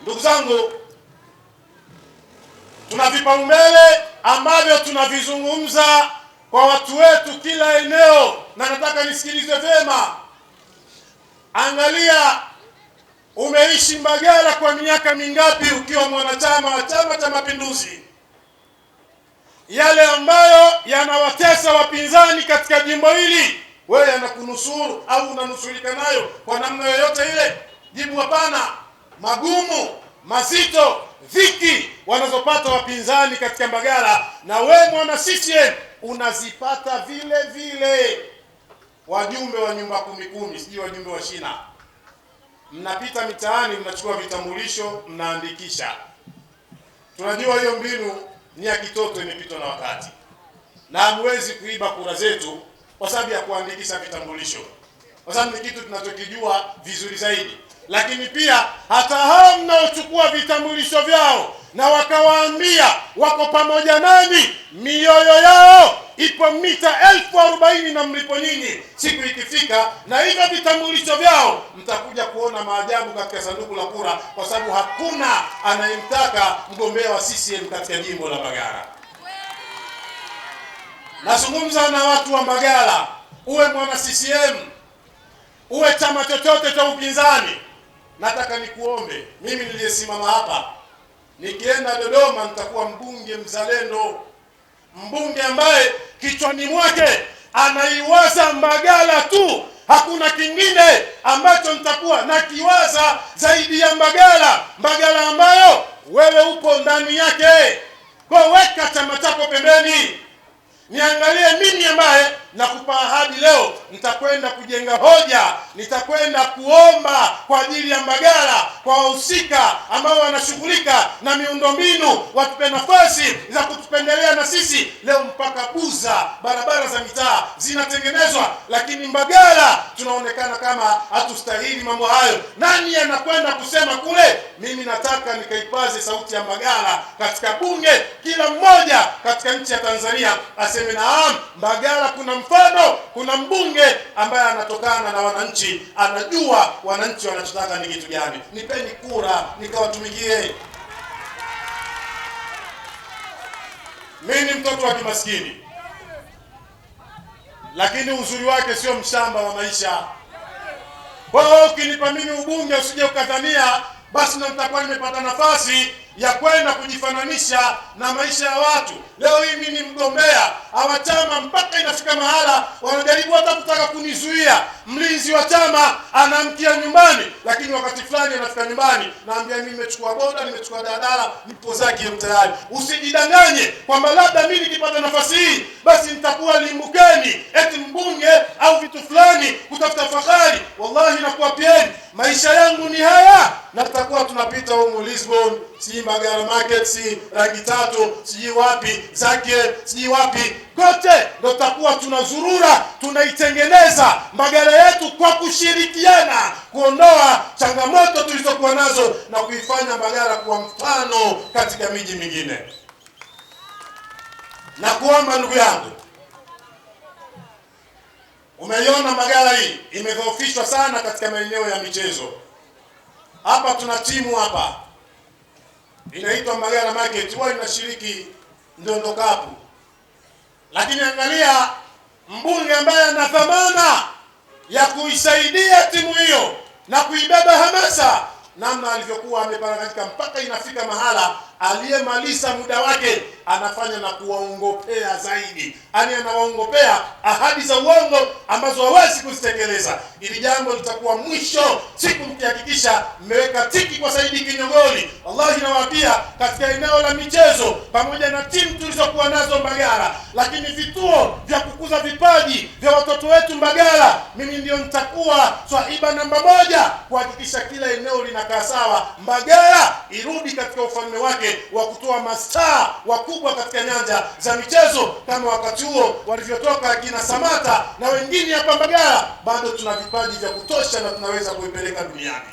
Ndugu zangu, tuna vipaumbele ambavyo tunavizungumza kwa watu wetu kila eneo, na nataka nisikilize vyema. Angalia, umeishi Mbagala kwa miaka mingapi ukiwa mwanachama wa Chama cha Mapinduzi? Yale ambayo yanawatesa wapinzani katika jimbo hili, wewe yanakunusuru au unanusurika nayo kwa namna yoyote ile? Jibu hapana. Magumu, mazito, dhiki wanazopata wapinzani katika Mbagala, na wewe mwana CCM unazipata vile vile. Wajumbe wa nyumba kumi, sijui wajumbe wa shina, mnapita mitaani, mnachukua vitambulisho, mnaandikisha. Tunajua hiyo mbinu ni ya kitoto, imepitwa na wakati, na hamwezi kuiba kura zetu kwa sababu ya kuandikisha vitambulisho, kwa sababu ni kitu tunachokijua vizuri zaidi. Lakini pia hata hao mnaochukua vitambulisho vyao na wakawaambia wako pamoja nani, mioyo yao ipo mita 40,000 na mlipo nyinyi, siku ikifika na hivyo vitambulisho vyao, mtakuja kuona maajabu katika sanduku la kura, kwa sababu hakuna anayemtaka mgombea wa CCM katika jimbo la Mbagala. Nazungumza na watu wa Mbagala, uwe mwana CCM, uwe chama chochote cha upinzani, nataka nikuombe, mimi niliyesimama hapa, nikienda Dodoma nitakuwa mbunge mzalendo, mbunge ambaye kichwani mwake anaiwaza Mbagala tu, hakuna kingine ambacho nitakuwa nakiwaza zaidi ya Mbagala, Mbagala ambayo wewe upo ndani yake. Kwa weka chama chako pembeni, niangalie mimi ambaye nakupa ahadi leo, nitakwenda kujenga hoja, nitakwenda kuomba kwa ajili ya Mbagala, kwa wahusika ambao wanashughulika na miundombinu, watupe nafasi za kutupendelea na sisi. Leo mpaka Buza barabara za mitaa zinatengenezwa, lakini Mbagala tunaonekana kama hatustahili mambo hayo. Nani anakwenda kusema kule? Mimi nataka nikaipaze sauti ya Mbagala katika bunge, kila mmoja katika nchi ya Tanzania aseme naam, Mbagala kuna mfano, kuna mbunge ambaye anatokana na wananchi, anajua wananchi wanachotaka ni kitu gani. Nipeni kura nikawatumikie. Mimi ni mtoto wa kimaskini, lakini uzuri wake sio mshamba wa maisha. Kwa hiyo ukinipa mimi ubunge, usije ukadhania basi na nitakuwa nimepata nafasi ya kwenda kujifananisha na maisha ya watu. Leo hii mimi ni mgombea wa chama, mpaka inafika mahala wanajaribu hata kutaka kunizuia. Mlinzi wa chama anamkia nyumbani, lakini wakati fulani anafika nyumbani naambia mimi nimechukua boda, nimechukua daladala, nipo zake tayari. Usijidanganye kwamba labda mimi nikipata nafasi hii basi nitakuwa limbukeni eti mbunge au vitu fulani kutafuta fahari. Wallahi nakuapieni, maisha yangu ni haya, na tutakuwa tunapita huko Lisbon, si Mbagala Market, si Rangi Tatu, si wapi zake, si wapi, kote ndo tutakuwa tunazurura, tunaitengeneza Mbagala yetu kwa kushirikiana, kuondoa changamoto tulizokuwa nazo na kuifanya Mbagala kuwa mfano katika miji mingine. Na kuomba ndugu yangu, umeiona Mbagala hii imedhoofishwa sana katika maeneo ya michezo. Hapa tuna timu hapa inaitwa Mbagala Market, huwa inashiriki Ndondo Cup, lakini angalia mbunge ambaye ana dhamana ya kuisaidia timu hiyo na kuibeba hamasa, namna alivyokuwa ameparaganyika, mpaka inafika mahala aliyemaliza muda wake anafanya na kuwaongopea zaidi, yani anawaongopea ahadi za uongo ambazo hawezi kuzitekeleza. Ili jambo litakuwa mwisho siku mkihakikisha mmeweka tiki kwa Saidi Kinyogoli. Wallahi nawaambia, katika eneo la michezo pamoja na timu tulizokuwa nazo Mbagala, lakini vituo vya kukuza vipaji vya watoto wetu Mbagala, mimi ndio nitakuwa swahiba namba 1 kuhakikisha kila eneo linakaa sawa. Mbagala irudi katika ufalme wake wa kutoa mastaa wakubwa katika nyanja za michezo, kama wakati huo walivyotoka kina Samata na wengine hapa Mbagala. Bado tuna vipaji vya kutosha na tunaweza kuipeleka duniani.